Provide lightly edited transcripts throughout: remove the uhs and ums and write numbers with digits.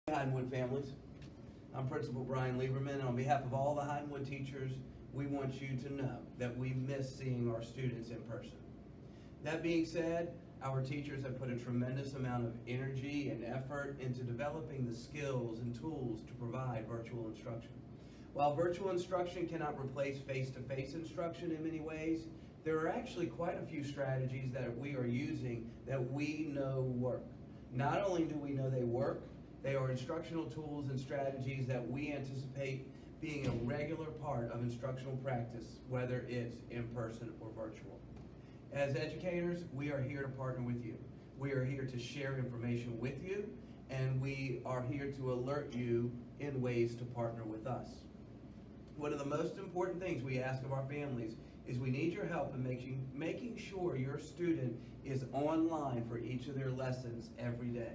Hydenwood families. I'm Principal Brian Lieberman. On behalf of all the Hydenwood teachers, we want you to know that we miss seeing our students in person. That being said, our teachers have put a tremendous amount of energy and effort into developing the skills and tools to provide virtual instruction. While virtual instruction cannot replace face-to-face instruction in many ways, there are actually quite a few strategies that we are using that we know work. Not only do we know they work, they are instructional tools and strategies that we anticipate being a regular part of instructional practice, whether it's in person or virtual. As educators, we are here to partner with you. We are here to share information with you, and we are here to alert you in ways to partner with us. One of the most important things we ask of our families is we need your help in making sure your student is online for each of their lessons every day.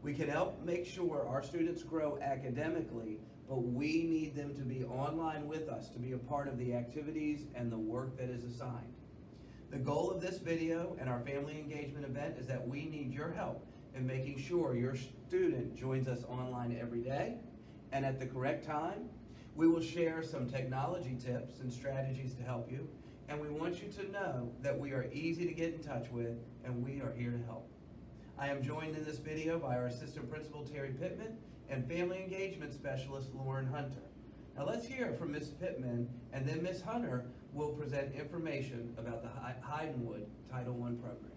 We can help make sure our students grow academically, but we need them to be online with us to be a part of the activities and the work that is assigned. The goal of this video and our family engagement event is that we need your help in making sure your student joins us online every day and at the correct time. We will share some technology tips and strategies to help you, and we want you to know that we are easy to get in touch with and we are here to help. I am joined in this video by our Assistant Principal Terry Pittman and Family Engagement Specialist Lauren Hunter. Now let's hear from Ms. Pittman, and then Ms. Hunter will present information about the Hydenwood Title I program.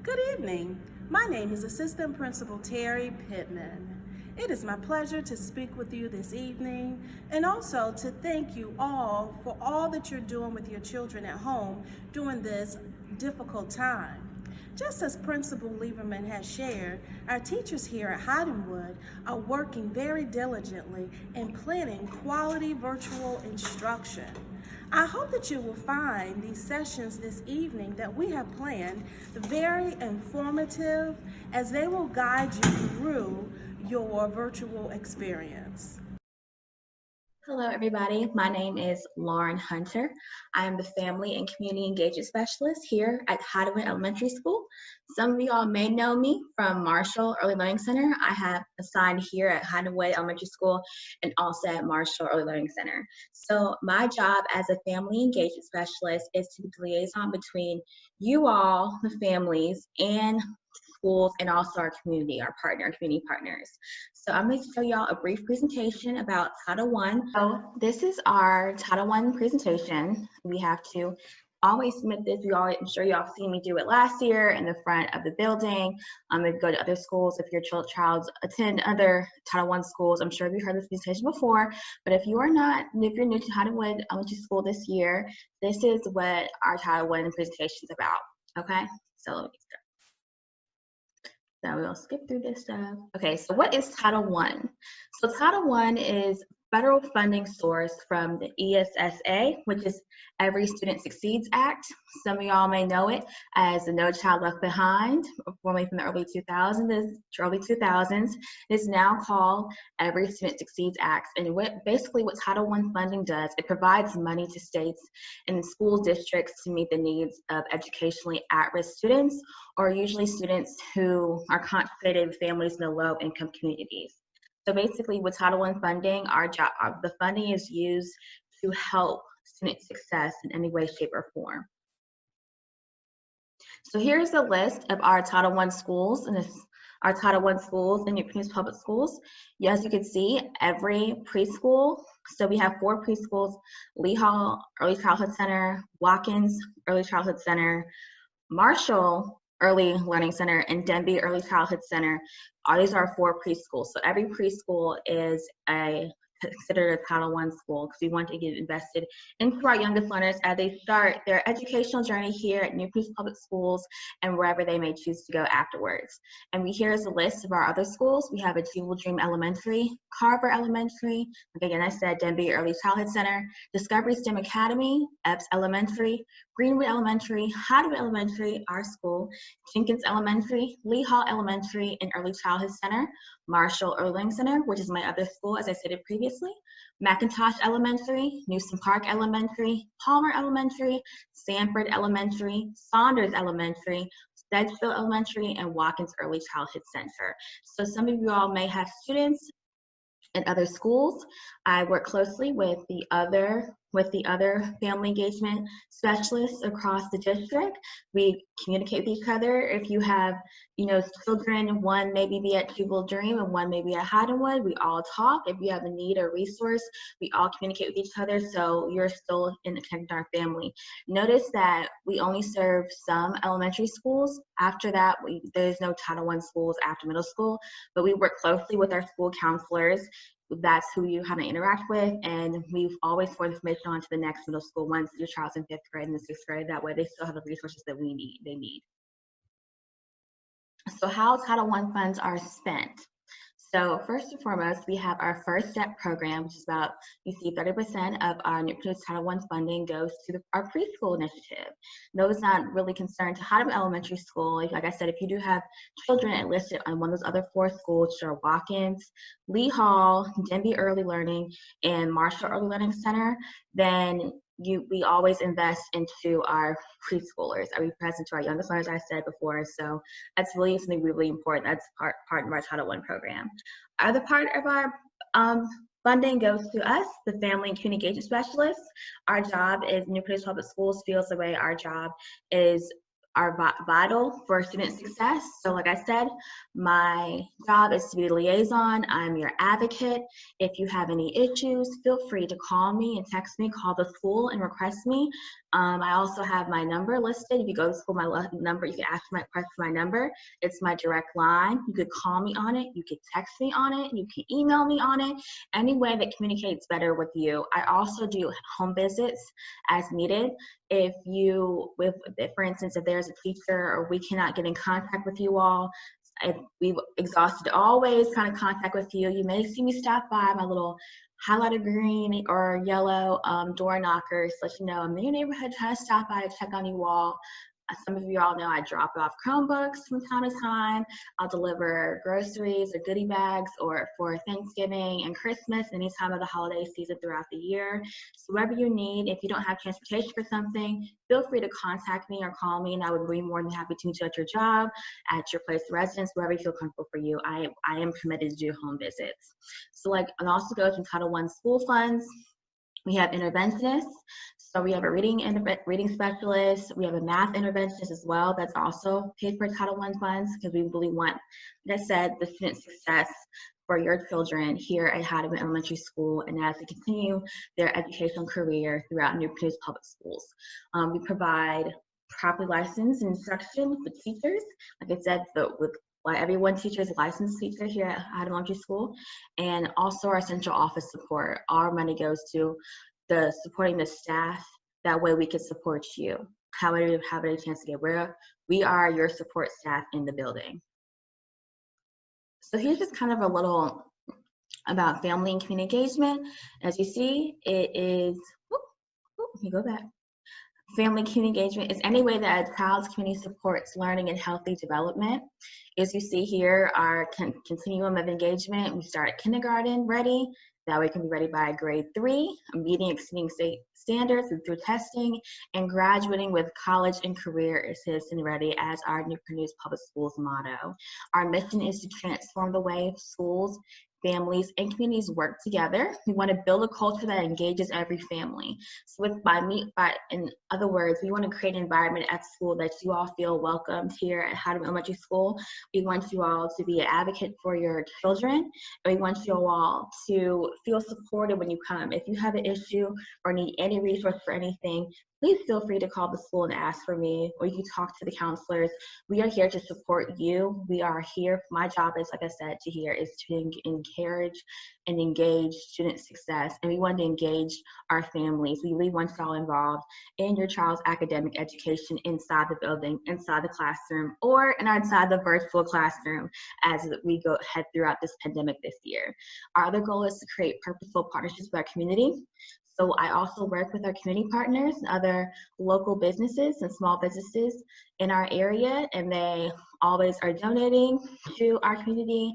Good evening. My name is Assistant Principal Terry Pittman. It is my pleasure to speak with you this evening and also to thank you all for all that you're doing with your children at home during this difficult time. Just as Principal Lieberman has shared, our teachers here at Hydenwood are working very diligently in planning quality virtual instruction. I hope that you will find these sessions this evening that we have planned very informative, as they will guide you through your virtual experience. Hello, everybody. My name is Lauren Hunter. I am the Family and Community Engagement Specialist here at Hydenwood Elementary School. Some of you all may know me from Marshall Early Learning Center. I have assigned here at Hydenwood Elementary School and also at Marshall Early Learning Center. So my job as a Family Engagement Specialist is to be the liaison between you all, the families, and schools, and also our community, our community partners. So I'm going to show y'all a brief presentation about Title I. So this is our Title I presentation. We have to always submit this. I'm sure y'all seen me do it last year in the front of the building. If you go to other schools, if your child attend other Title I schools, I'm sure you've heard this presentation before. But if you're new to Hydenwood Elementary School this year, this is what our Title I presentation is about. Okay, so let me start. So we'll skip through this stuff. Okay, so what is Title I? So Title I is federal funding source from the ESSA, which is Every Student Succeeds Act. Some of y'all may know it as the No Child Left Behind, formerly from the early 2000s. It is now called Every Student Succeeds Act. And basically what Title I funding does, it provides money to states and school districts to meet the needs of educationally at-risk students, or usually students who are concentrated in families in the low-income communities. So basically with Title I funding, the funding is used to help student success in any way, shape, or form. So here's a list of our Title I schools, and our Title I schools in Newport News Public Schools. As you can see, every preschool, so we have 4 preschools: Lee Hall Early Childhood Center, Watkins Early Childhood Center, Marshall Early Learning Center, and Denby Early Childhood Center. All these are 4 preschools. So every preschool is considered a Title I school, because we want to get invested into our youngest learners as they start their educational journey here at Newport News Public Schools and wherever they may choose to go afterwards. And here's a list of our other schools. We have a Jewel Dream Elementary, Carver Elementary, again I said Denby Early Childhood Center, Discovery STEM Academy, Epps Elementary, Greenwood Elementary, Hydenwood Elementary, our school, Jenkins Elementary, Lee Hall Elementary and Early Childhood Center, Marshall Early Learning Center, which is my other school, as I stated previously, McIntosh Elementary, Newsom Park Elementary, Palmer Elementary, Sanford Elementary, Saunders Elementary, Sedgefield Elementary, and Watkins Early Childhood Center. So some of you all may have students in other schools. I work closely with the other family engagement specialists across the district. We communicate with each other. If you have, children, one maybe be at Jubal Dream and one maybe at Haddonwood, we all talk. If you have a need or resource, we all communicate with each other, so you're still in the connected our family. Notice that we only serve some elementary schools. After that, there's no Title I schools after middle school, but we work closely with our school counselors. That's who you kind of interact with, and we've always forward information on to the next middle school once your child's in 5th grade and the 6th grade. That way they still have the resources that they need. So how Title I funds are spent. So first and foremost, we have our First Step program, which is about, you see 30% of our Newport News Title I funding goes to our preschool initiative. Those not really concerned to Haddam Elementary School. Like I said, if you do have children enlisted on one of those other 4 schools, which are Watkins, Lee Hall, Denby Early Learning, and Marshall Early Learning Center, then we always invest into our preschoolers. We present to our youngest learners, I said before, so that's really something really important. That's part of our Title I program. Other part of our funding goes to us, the Family and Community Engagement Specialists. Our job is, Newport News Public Schools feels the way our job is vital for student success. So like I said, my job is to be the liaison. I'm your advocate. If you have any issues, feel free to call me and text me, call the school and request me. I also have my number listed. If you go to school, my number, you can ask my request my number. It's my direct line. You could call me on it. You could text me on it. You can email me on it. Any way that communicates better with you. I also do home visits as needed. If for instance, if there's a teacher or we cannot get in contact with you all, if we've exhausted all ways kind of contact with you, you may see me stop by my little highlighted green or yellow door knockers, let you know I'm in your neighborhood, trying to stop by to check on you all. Some of you all know I drop off Chromebooks from time to time. I'll deliver groceries or goodie bags or for Thanksgiving and Christmas, any time of the holiday season throughout the year. So whatever you need, if you don't have transportation for something, feel free to contact me or call me, and I would be more than happy to meet you at your job, at your place of residence, wherever you feel comfortable for you. I am committed to do home visits. So and also goes from Title I school funds. We have interventionists. So we have a reading specialist. We have a math interventionist as well. That's also paid for Title I funds, because we really want, like I said, the student success for your children here at Haddam Elementary School, and as they continue their educational career throughout Newport News Public Schools. We provide properly licensed instruction for teachers. Like I said, every one teacher is a licensed teacher here at Haddam Elementary School, and also our central office support. Our money goes to supporting the staff. That way we can support you. However you have a chance to get where we are your support staff in the building. So here's just kind of a little about family and community engagement. As you see, it is, let me go back. Family community engagement is any way that a child's community supports learning and healthy development. As you see here, our continuum of engagement, we start at kindergarten ready. That way it can be ready by grade 3, meeting exceeding state standards through testing, and graduating with college and career citizen ready as our Newport News Public Schools motto. Our mission is to transform the way schools, families, and communities work together. We want to build a culture that engages every family. So in other words, we want to create an environment at school that you all feel welcomed here at Haddam Elementary School. We want you all to be an advocate for your children, and we want you all to feel supported when you come. If you have an issue or need any resource for anything, please feel free to call the school and ask for me, or you can talk to the counselors. We are here to support you. We are here. My job is, like I said, to encourage and engage student success, and we want to engage our families. We really want you all involved in your child's academic education inside the building, inside the classroom, or inside the virtual classroom as we head throughout this pandemic this year. Our other goal is to create purposeful partnerships with our community. So I also work with our community partners and other local businesses and small businesses in our area, and they always are donating to our community.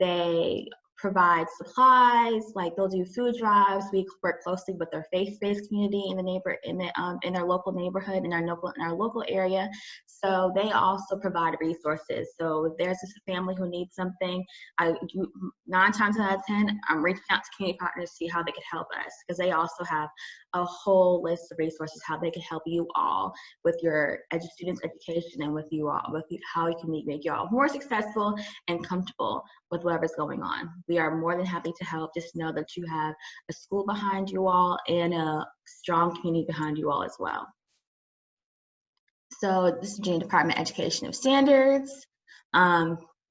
They provide supplies, like they'll do food drives. We work closely with their faith-based community in their local neighborhood, in our local area. So they also provide resources. So if there's a family who needs something, 9 times out of 10, I'm reaching out to community partners to see how they could help us, because they also have a whole list of resources how they can help you all with your students' education, and with how you can make you all more successful and comfortable with whatever's going on. We are more than happy to help. Just know that you have a school behind you all and a strong community behind you all as well. So this is Virginia Department of Education of Standards.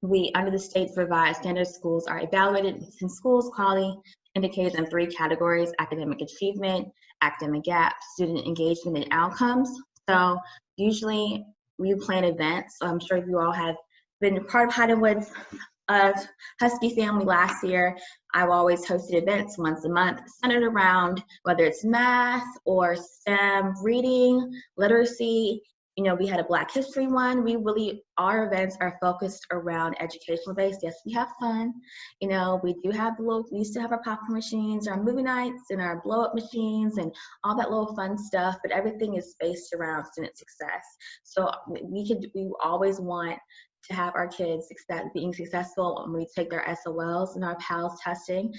We, under the state's revised standards, schools are evaluated in schools quality indicators in 3 categories: academic achievement, academic gap, student engagement, and outcomes. So usually we plan events. So I'm sure you all have been part of HWES Husky family last year. I've always hosted events once a month centered around whether it's math or STEM, reading, literacy. We had a Black History one. Our events are focused around educational based. Yes, we have fun. We used to have our popcorn machines, our movie nights, and our blow up machines, and all that little fun stuff, but everything is based around student success. So we always want to have our kids being successful when we take their SOLs and our PALS testing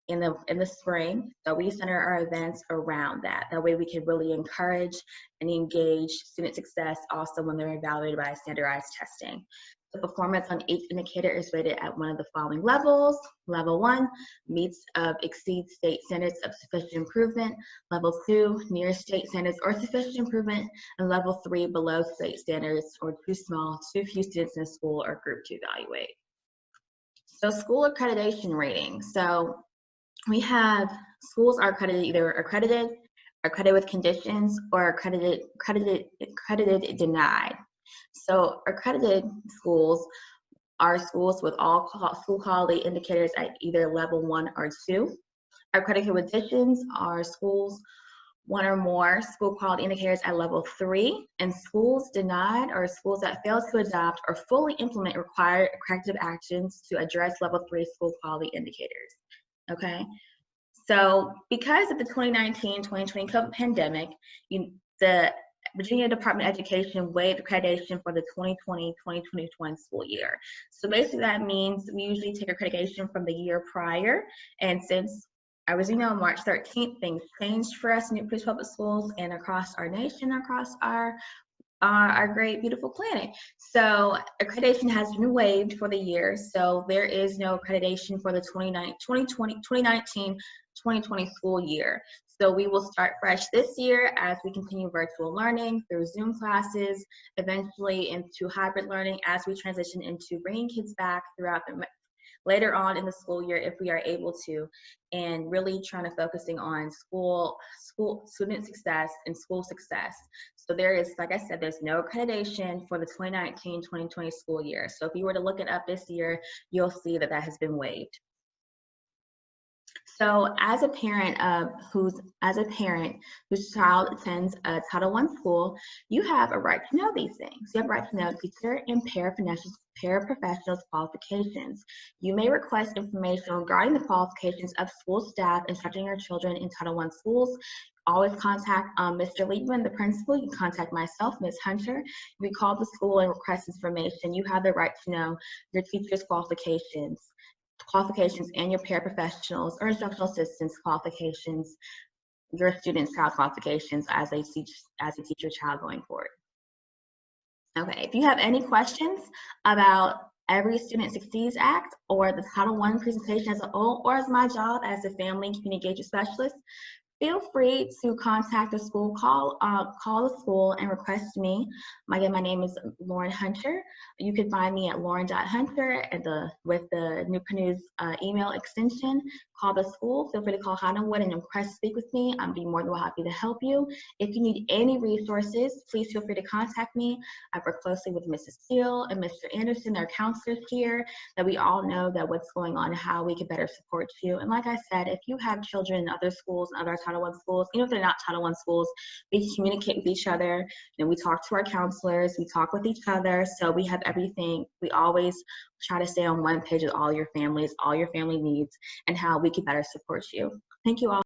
in the spring. So we center our events around that. That way we can really encourage and engage student success also when they're evaluated by standardized testing. The performance on each indicator is rated at one of the following levels. Level 1, meets exceeds state standards of sufficient improvement. Level 2, near state standards or sufficient improvement. And level 3, below state standards or too small, too few students in a school or group to evaluate. So school accreditation rating. So we have schools are either accredited with conditions, or accredited denied. So accredited schools are schools with all school quality indicators at either level 1 or 2. Accredited with conditions are schools 1 or more school quality indicators at level 3, and schools denied are schools that fail to adopt or fully implement required corrective actions to address level 3 school quality indicators. Okay, so because of the 2019-2020 COVID pandemic, the Virginia Department of Education waived accreditation for the 2020-2021 school year. So basically that means we usually take accreditation from the year prior, and since March 13th, things changed for us in Newport Public Schools and across our nation, across our great, beautiful planet. So accreditation has been waived for the year. So there is no accreditation for the 2019-2020 school year. So we will start fresh this year as we continue virtual learning through Zoom classes, eventually into hybrid learning as we transition into bringing kids back later on in the school year if we are able to, and really trying to focusing on school student success and school success. So there is, like I said, there's no accreditation for the 2019-2020 school year. So if you were to look it up this year, you'll see that has been waived. So as a parent whose child attends a Title I school, you have a right to know these things. You have a right to know teacher and paraprofessionals qualifications. You may request information regarding the qualifications of school staff instructing your children in Title I schools. Always contact Mr. Lieberman, the principal. You can contact myself, Ms. Hunter. If you call the school and request information, you have the right to know your teacher's qualifications and your paraprofessionals or instructional assistants qualifications, your student's child qualifications as they teach your child going forward. Okay, if you have any questions about Every Student Succeeds Act or the Title I presentation as a whole, or as my job as a family and community engagement specialist, feel free to contact the school, call the school and request me. Again, my name is Lauren Hunter. You can find me at lauren.hunter with the Newport News email extension. Call the school. Feel free to call Hollywood and request to speak with me. I'd be more than happy to help you. If you need any resources, please feel free to contact me. I work closely with Mrs. Steele and Mr. Anderson, our counselors here, that we all know that what's going on and how we can better support you. And like I said, if you have children in other schools and other Title I schools. Even if they're not Title I schools, we can communicate with each other, and we talk to our counselors, we talk with each other. So we have everything. We always try to stay on one page with all your families, all your family needs, and how we can better support you. Thank you all.